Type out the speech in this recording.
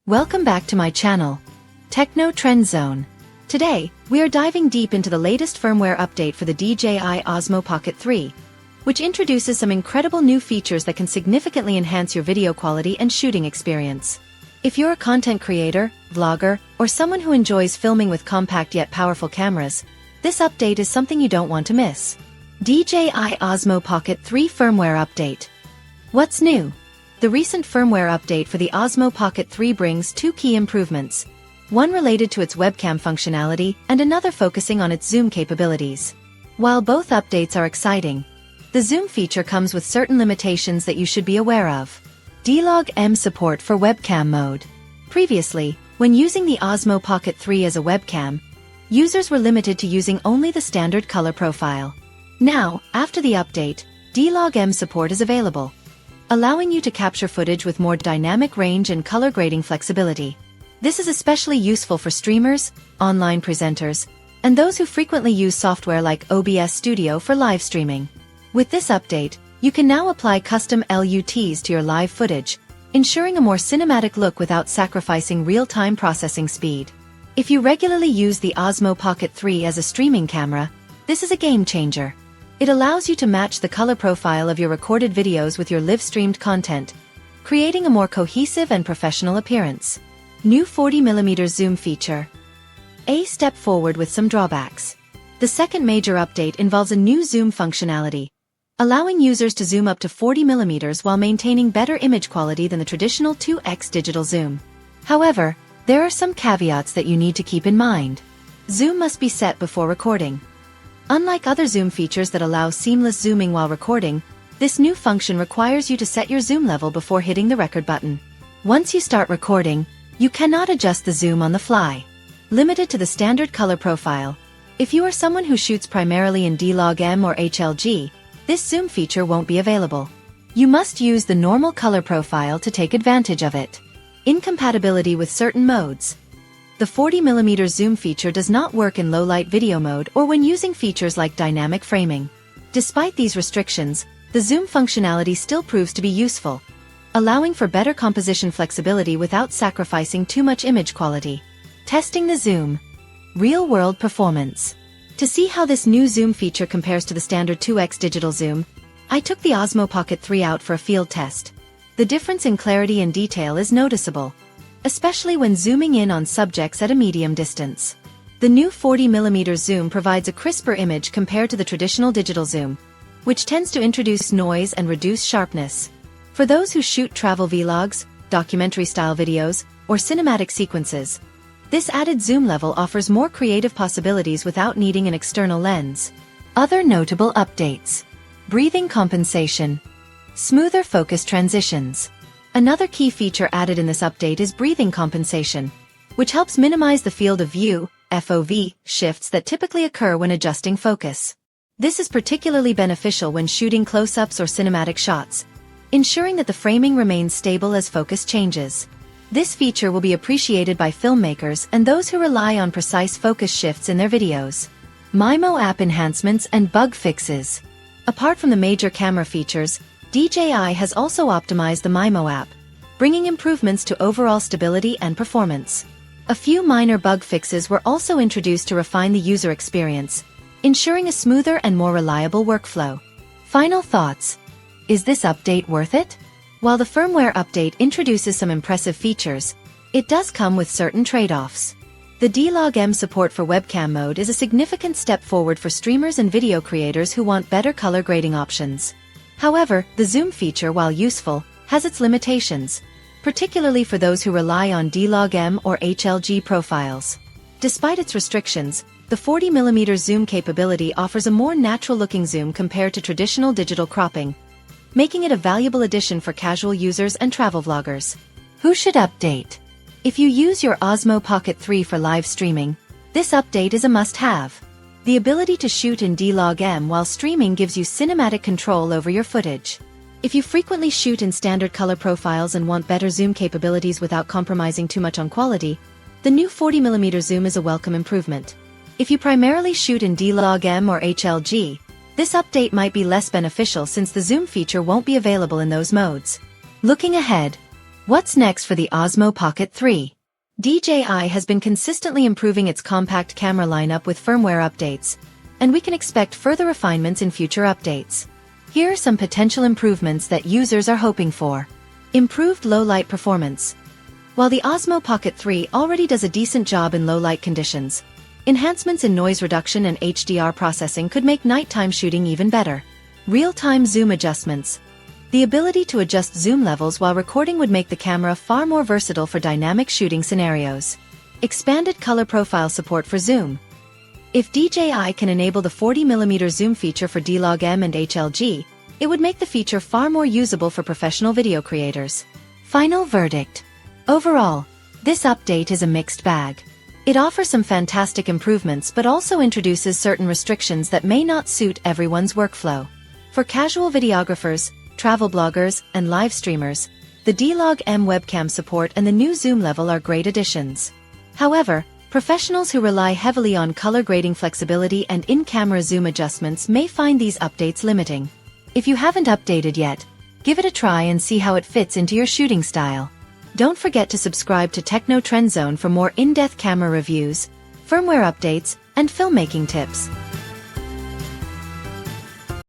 Welcome back to my channel, Techno Trend Zone. Today, we are diving deep into the latest firmware update for the DJI Osmo Pocket 3, which introduces some incredible new features that can significantly enhance your video quality and shooting experience. If you're a content creator, vlogger, or someone who enjoys filming with compact yet powerful cameras, this update is something you don't want to miss. DJI Osmo Pocket 3 firmware update. What's new? The recent firmware update for the Osmo Pocket 3 brings two key improvements, one related to its webcam functionality and another focusing on its zoom capabilities. While both updates are exciting, the zoom feature comes with certain limitations that you should be aware of. D-Log-M support for webcam mode. Previously, when using the Osmo Pocket 3 as a webcam, users were limited to using only the standard color profile. Now, after the update, D-Log-M support is available, allowing you to capture footage with more dynamic range and color grading flexibility. This is especially useful for streamers, online presenters, and those who frequently use software like OBS Studio for live streaming. With this update, you can now apply custom LUTs to your live footage, ensuring a more cinematic look without sacrificing real-time processing speed. If you regularly use the Osmo Pocket 3 as a streaming camera, this is a game changer. It allows you to match the color profile of your recorded videos with your live-streamed content, creating a more cohesive and professional appearance. New 40mm zoom feature. A step forward with some drawbacks. The second major update involves a new zoom functionality, allowing users to zoom up to 40mm while maintaining better image quality than the traditional 2x digital zoom. However, there are some caveats that you need to keep in mind. Zoom must be set before recording. Unlike other zoom features that allow seamless zooming while recording, this new function requires you to set your zoom level before hitting the record button. Once you start recording, you cannot adjust the zoom on the fly. Limited to the standard color profile. If you are someone who shoots primarily in D-Log-M or HLG, this zoom feature won't be available. You must use the normal color profile to take advantage of it. Incompatibility with certain modes. The 40mm zoom feature does not work in low-light video mode or when using features like dynamic framing. Despite these restrictions, the zoom functionality still proves to be useful, allowing for better composition flexibility without sacrificing too much image quality. Testing the zoom. Real-world performance. To see how this new zoom feature compares to the standard 2x digital zoom, I took the Osmo Pocket 3 out for a field test. The difference in clarity and detail is noticeable, especially when zooming in on subjects at a medium distance. The new 40mm zoom provides a crisper image compared to the traditional digital zoom, which tends to introduce noise and reduce sharpness. For those who shoot travel vlogs, documentary-style videos, or cinematic sequences, this added zoom level offers more creative possibilities without needing an external lens. Other notable updates. Breathing compensation. Smoother focus transitions. Another key feature added in this update is breathing compensation, which helps minimize the field of view, FOV, shifts that typically occur when adjusting focus. This is particularly beneficial when shooting close-ups or cinematic shots, ensuring that the framing remains stable as focus changes. This feature will be appreciated by filmmakers and those who rely on precise focus shifts in their videos. MIMO app enhancements and bug fixes. Apart from the major camera features, DJI has also optimized the MIMO app, bringing improvements to overall stability and performance. A few minor bug fixes were also introduced to refine the user experience, ensuring a smoother and more reliable workflow. Final thoughts. Is this update worth it? While the firmware update introduces some impressive features, it does come with certain trade-offs. The D-Log-M support for webcam mode is a significant step forward for streamers and video creators who want better color grading options. However, the zoom feature, while useful, has its limitations, particularly for those who rely on D-Log-M or HLG profiles. Despite its restrictions, the 40mm zoom capability offers a more natural-looking zoom compared to traditional digital cropping, making it a valuable addition for casual users and travel vloggers. Who should update? If you use your Osmo Pocket 3 for live streaming, this update is a must-have. The ability to shoot in D-Log-M while streaming gives you cinematic control over your footage. If you frequently shoot in standard color profiles and want better zoom capabilities without compromising too much on quality, the new 40mm zoom is a welcome improvement. If you primarily shoot in D-Log-M or HLG, this update might be less beneficial since the zoom feature won't be available in those modes. Looking ahead. What's next for the Osmo Pocket 3? DJI has been consistently improving its compact camera lineup with firmware updates, and we can expect further refinements in future updates. Here are some potential improvements that users are hoping for. Improved low-light performance. While the Osmo Pocket 3 already does a decent job in low-light conditions, enhancements in noise reduction and HDR processing could make nighttime shooting even better. Real-time zoom adjustments. The ability to adjust zoom levels while recording would make the camera far more versatile for dynamic shooting scenarios. Expanded color profile support for zoom. If DJI can enable the 40mm zoom feature for D-Log-M and HLG, it would make the feature far more usable for professional video creators. Final verdict. Overall, this update is a mixed bag. It offers some fantastic improvements but also introduces certain restrictions that may not suit everyone's workflow. For casual videographers, travel bloggers, and live streamers, the D-Log-M webcam support and the new zoom level are great additions. However, professionals who rely heavily on color grading flexibility and in-camera zoom adjustments may find these updates limiting. If you haven't updated yet, give it a try and see how it fits into your shooting style. Don't forget to subscribe to Techno Trend Zone for more in-depth camera reviews, firmware updates, and filmmaking tips.